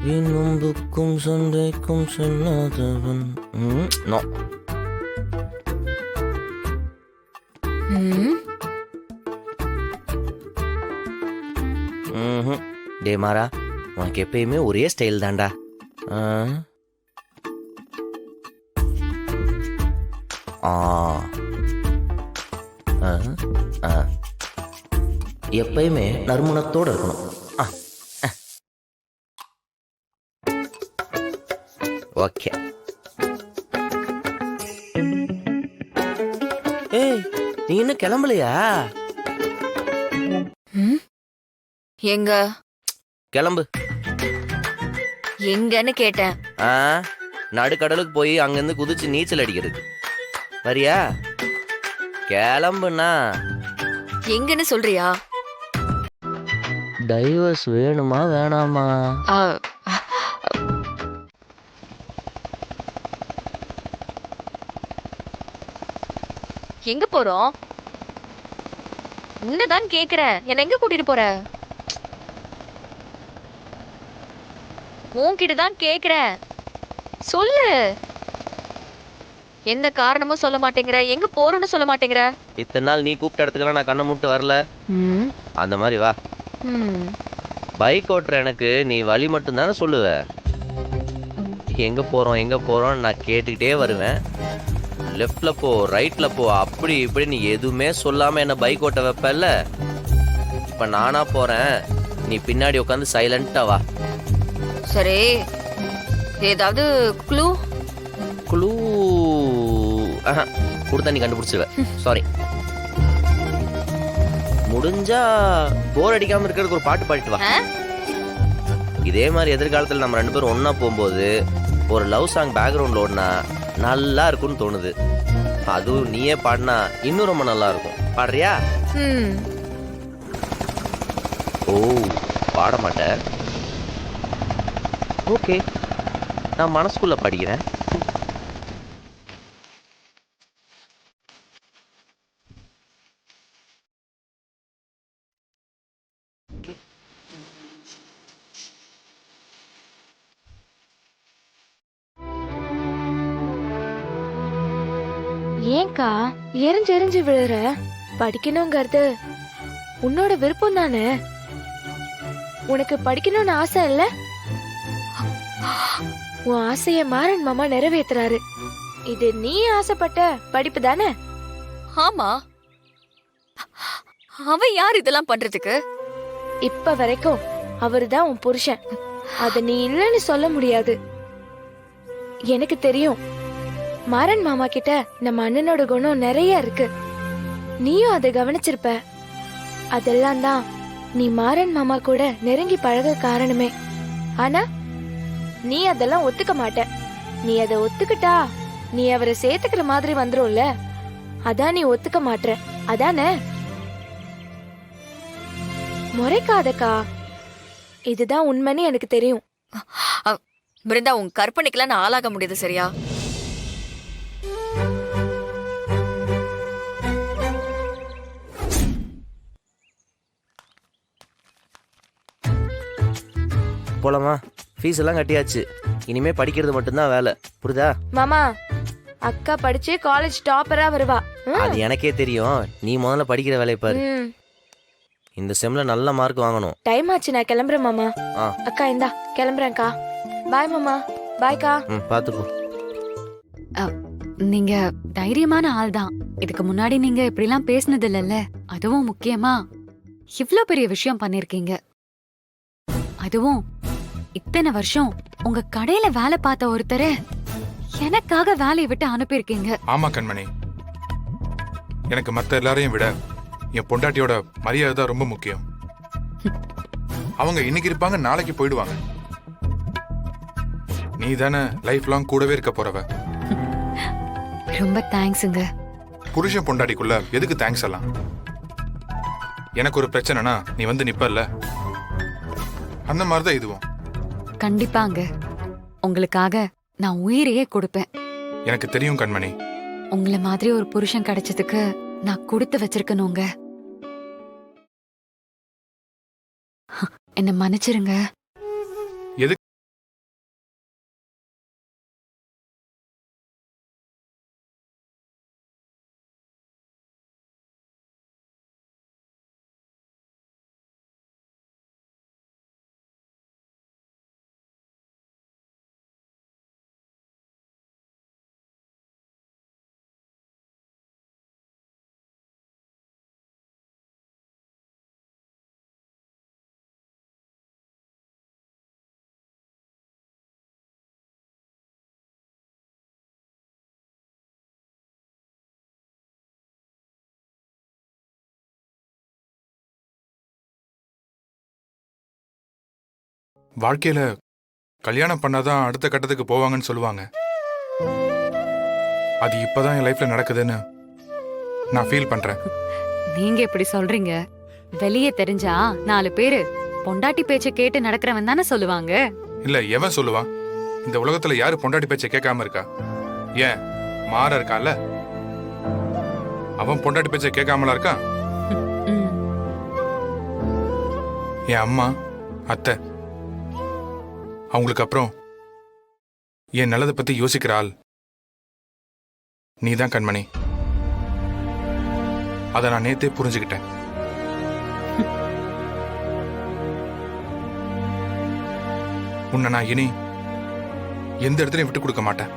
நொம்புக்கும் சண்டைக்கும் செல்லாதவன். No. டே மாறா, உனக்கு எப்பயுமே ஒரே ஸ்டைல் தான்டா. எப்பயுமே நறுமணத்தோடு இருக்கணும். ஓகே. ஏய், நீ இன்னும் கிளம்பலையா? எங்க கிளம்பு. எங்கன்னு கேட்டேன். நடுக்கடலுக்கு போய் அங்கிருந்து குதிச்சு நீச்சல் அடிக்கிறது. வரியா? கிளம்புனா எங்கன்னு சொல்றியா? டைவர்ஸ் வேணுமா வேணாமா? எங்க போறோம்? உன்னதான் கேக்குறேன். என்ன எங்க கூட்டிட்டு போற? உன்கிட்ட தான் கேக்குறேன், சொல்லு. எந்த காரணமும் சொல்ல மாட்டேங்கிற, எங்க போறோம்னு சொல்ல மாட்டேங்கிற. இத்தனை நாள் நீ கூப்பிட்ட இடத்துக்குலாம் நான் கண்ணை மூட்டு வரல. அந்த மாதிரி வா. பைக் ஓட்டுற எனக்கு நீ வழி மட்டும் தானே சொல்லுவ. எங்க போறோம் எங்க போறோம் நான் கேட்டுக்கிட்டே வருவேன். லெஃப்ட்ல போ, ரைட்ல போ, அப்படி இப்படி நீ எதுவுமே சொல்லாம என்ன பைக் ஓட்ட வைப்பல்ல. இப்ப நானா போறேன், நீ பின்னாடி உட்காந்து சைலண்டா வா. சரி, ஏதாவது க்ளூ? க்ளூ கொடுத்தா நீ கண்டுபிடிச்சிருவ. சாரி. முடிஞ்சா போர் அடிக்காம இருக்கிறதுக்கு ஒரு பாட்டு பாடிட்டு வா. இதே மாதிரி எதிர்காலத்துல நம்ம 2 பேரும் ஒன்னா போகும்போது ஒரு லவ் சாங் பேக்ரவுண்ட்ல ஓடுனா நல்லா இருக்கும்னு தோணுது. அதுவும் நீயே பாடினா இன்னும் ரொம்ப நல்லா இருக்கும். பாடுறியா? ஓ, பாட மாட்டேன். ஓகே, நான் மனசுக்குள்ள படிக்கிறேன். ஏன்கா எரிஞ்சு எரிஞ்சு விழுற? படிக்கணுங்கிறது உன்னோட விருப்பம் தானே. உனக்கு படிக்கணும்னு ஆசை இல்ல? உன் ஆசைய மாறன் மாமா நிறைவேத்துறாரு. இது நீ ஆசைப்பட்ட படிப்பு தானே? ஆமா. அவன் யார் இதெல்லாம் பண்றதுக்கு? இப்ப வரைக்கும் அவருதான் உன் புருஷன். அத நீ இல்லன்னு சொல்ல முடியாது. எனக்கு தெரியும், மாறன் மாமா கிட்ட நம்ம அண்ணனோட குணம் நிறைய இருக்கு. நீயும் அதை கவனிச்சிருப்ப. அதெல்லாம் தான் நீ மாறன் மாமா கூட நெருங்கி பழக காரணமே. ஆனா நீ அதெல்லாம் ஒத்துக்க மாட்ட. நீ அதை ஒத்துக்கிட்டா நீ அவரை சேர்த்துக்கிற மாதிரி வந்துரும்ல. அதான் நீ ஒத்துக்க மாட்ற, அதானே? முறைக்காதக்கா, இதுதான் உண்மைன்னு எனக்கு தெரியும். பிருந்தா, உன் கற்பனைக்கெல்லாம் நான் ஆளாக முடியுது, சரியா? போலாமா? ஃபீஸ் எல்லாம் கட்டியாச்சு. இனிமே படிக்கிறது மட்டும்தான் வேலை. புரியுதா? மாமா, அக்கா படிச்சு காலேஜ் டாப்பரா வருவா. அது எனக்கே தெரியும். நீ முதல்ல படிக்கிற வேலையை பாரு. இந்த செம்ல நல்ல மார்க் வாங்கணும். டைம் ஆச்சு, நான் கிளம்புறேன் மாமா. அக்கா இந்தா கிளம்புறேன்க்கா. பாய் மாமா. பாய்க்கா. பாத்துக்கோ. நீங்க தைரியமான ஆள் தான். இதுக்கு முன்னாடி நீங்க இப்படிலாம் பேசினது இல்லைல்ல. அதுவும் முக்கியமா இவ்ளோ பெரிய விஷயம் பண்ணிருக்கீங்க. அதுவும் இத்தனை வருஷம் உங்க கடையில வேலை பார்த்த ஒருத்தரை எனக்காக வேலையை விட்டு அனுப்பியிருக்கீங்க. ஆமா கண்மணி, எனக்கு மத்த எல்லாரையும் விட என் பொண்டாட்டியோட மரியாதை தான் ரொம்ப முக்கியம். அவங்க இன்னைக்கு இருப்பாங்க, நாளைக்கு போயிடுவாங்க. நீ தானே லைஃப் லாங் கூடவே இருக்க போறவ. ரொம்ப தேங்க்ஸுங்க. புருஷன் பொண்டாட்டிக்குள்ள எதுக்கு தேங்க்ஸ் எல்லாம்? எனக்கு ஒரு பிரச்சனைனா நீ வந்து நிப்பல்ல, அந்த மாதிரிதான் இதுவும். கண்டிப்பாங்க, உங்களுக்காக நான் உயிரையே கொடுப்பேன். எனக்கு தெரியும் கண்மணி. உங்களை மாதிரி ஒரு புருஷன் கிடைச்சதுக்கு நான் கொடுத்து வச்சிருக்கணுங்க. என்ன மன்னிச்சிருங்க. வாழ்க்கையில கல்யாணம் பண்ணாதான் அடுத்த கட்டத்துக்கு போவாங்கன்னு சொல்லுவாங்க. அது இப்பதான் என் லைஃப்ல நடக்குதுன்னு நான் ஃபீல் பண்றேன். நீங்க இப்படி சொல்றீங்க, வெளியே தெரிஞ்சா 4 பேரு பொண்டாட்டி பேச்ச கேட்டு நடக்கிறவன் தானே சொல்லுவாங்க. இல்ல, எவன் சொல்லுவான்? இந்த உலகத்துல யாரு பொண்டாட்டி பேச்சை கேட்காம இருக்கா? ஏன் மாற இருக்கான்ல, அவன் பொண்டாட்டி பேச்சை கேட்காமலா இருக்கான்? ம். என் அம்மா, அத்தை, அவங்களுக்கு அப்புறம் என் நல்லதை பத்தி யோசிக்கிற ஆள் நீதான் கண்மணி. அதை நான் நேத்தே புரிஞ்சுக்கிட்டேன். உன்னை நான் இனி எந்த இடத்துலயும் விட்டு கொடுக்க மாட்டேன்.